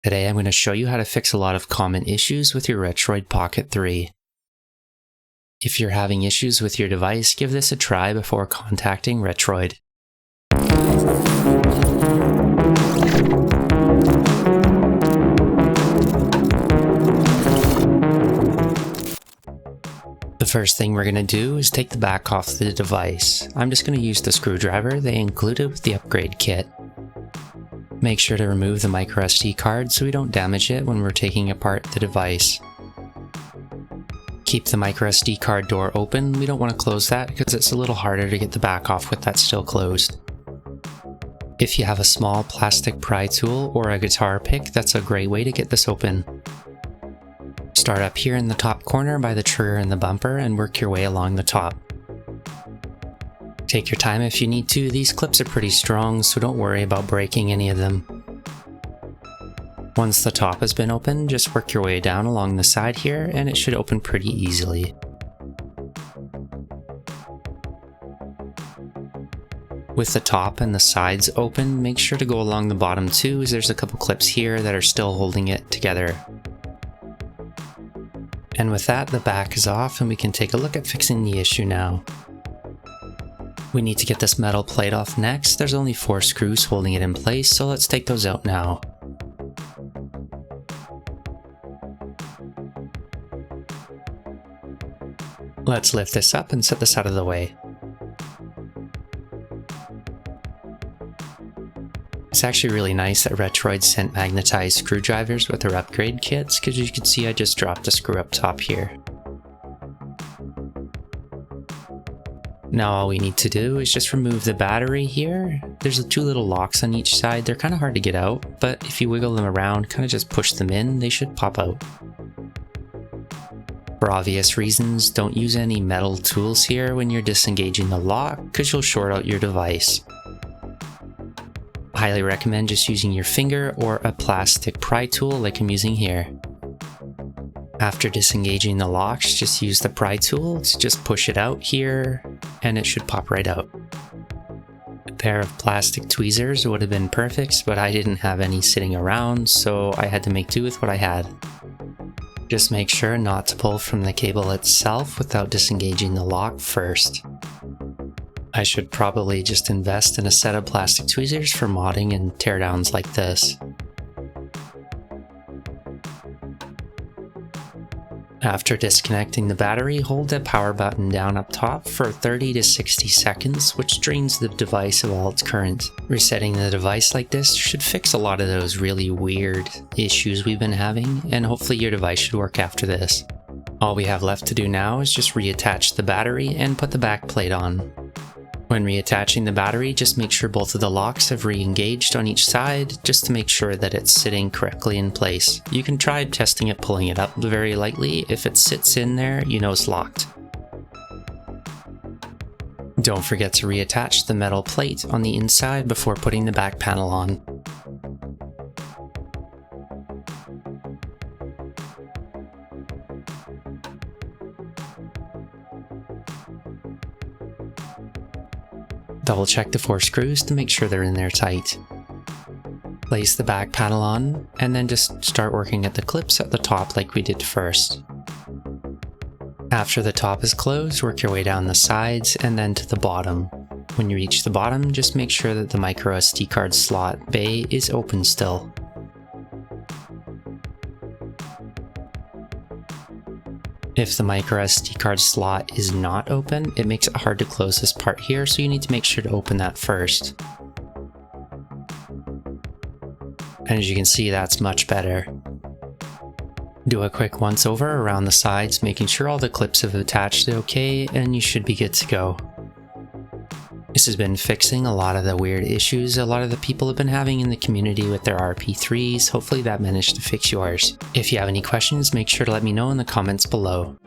Today I'm going to show you how to fix a lot of common issues with your Retroid Pocket 3. If you're having issues with your device, give this a try before contacting Retroid. The first thing we're going to do is take the back off the device. I'm just going to use the screwdriver they included with the upgrade kit. Make sure to remove the microSD card so we don't damage it when we're taking apart the device. Keep the microSD card door open. We don't want to close that because it's a little harder to get the back off with that still closed. If you have a small plastic pry tool or a guitar pick, that's a great way to get this open. Start up here in the top corner by the trigger and the bumper and work your way along the top. Take your time if you need to. These clips are pretty strong, so don't worry about breaking any of them. Once the top has been opened, just work your way down along the side here and it should open pretty easily. With the top and the sides open, make sure to go along the bottom too, as there's a couple clips here that are still holding it together. And with that, the back is off and we can take a look at fixing the issue now. We need to get this metal plate off next. There's only 4 screws holding it in place, so let's take those out now. Let's lift this up and set this out of the way. It's actually really nice that Retroid sent magnetized screwdrivers with their upgrade kits, because you can see I just dropped a screw up top here. Now all we need to do is just remove the battery here. There's 2 little locks on each side. They're kind of hard to get out, but if you wiggle them around, kind of just push them in, they should pop out. For obvious reasons, don't use any metal tools here when you're disengaging the lock, because you'll short out your device. I highly recommend just using your finger or a plastic pry tool like I'm using here. After disengaging the locks, just use the pry tool to just push it out here, and it should pop right out. A pair of plastic tweezers would have been perfect, but I didn't have any sitting around, so I had to make do with what I had. Just make sure not to pull from the cable itself without disengaging the lock first. I should probably just invest in a set of plastic tweezers for modding and teardowns like this. After disconnecting the battery, hold the power button down up top for 30 to 60 seconds, which drains the device of all its current. Resetting the device like this should fix a lot of those really weird issues we've been having, and hopefully your device should work after this. All we have left to do now is just reattach the battery and put the back plate on. When reattaching the battery, just make sure both of the locks have re-engaged on each side, just to make sure that it's sitting correctly in place. You can try testing it pulling it up very lightly. If it sits in there, you know it's locked. Don't forget to reattach the metal plate on the inside before putting the back panel on. Double check the 4 screws to make sure they're in there tight. Place the back panel on, and then just start working at the clips at the top like we did first. After the top is closed, work your way down the sides and then to the bottom. When you reach the bottom, just make sure that the microSD card slot bay is open still. If the microSD card slot is not open, it makes it hard to close this part here, so you need to make sure to open that first. And as you can see, that's much better. Do a quick once over around the sides, making sure all the clips have attached okay, and you should be good to go. This has been fixing a lot of the weird issues a lot of the people have been having in the community with their RP3s. Hopefully that managed to fix yours. If you have any questions, make sure to let me know in the comments below.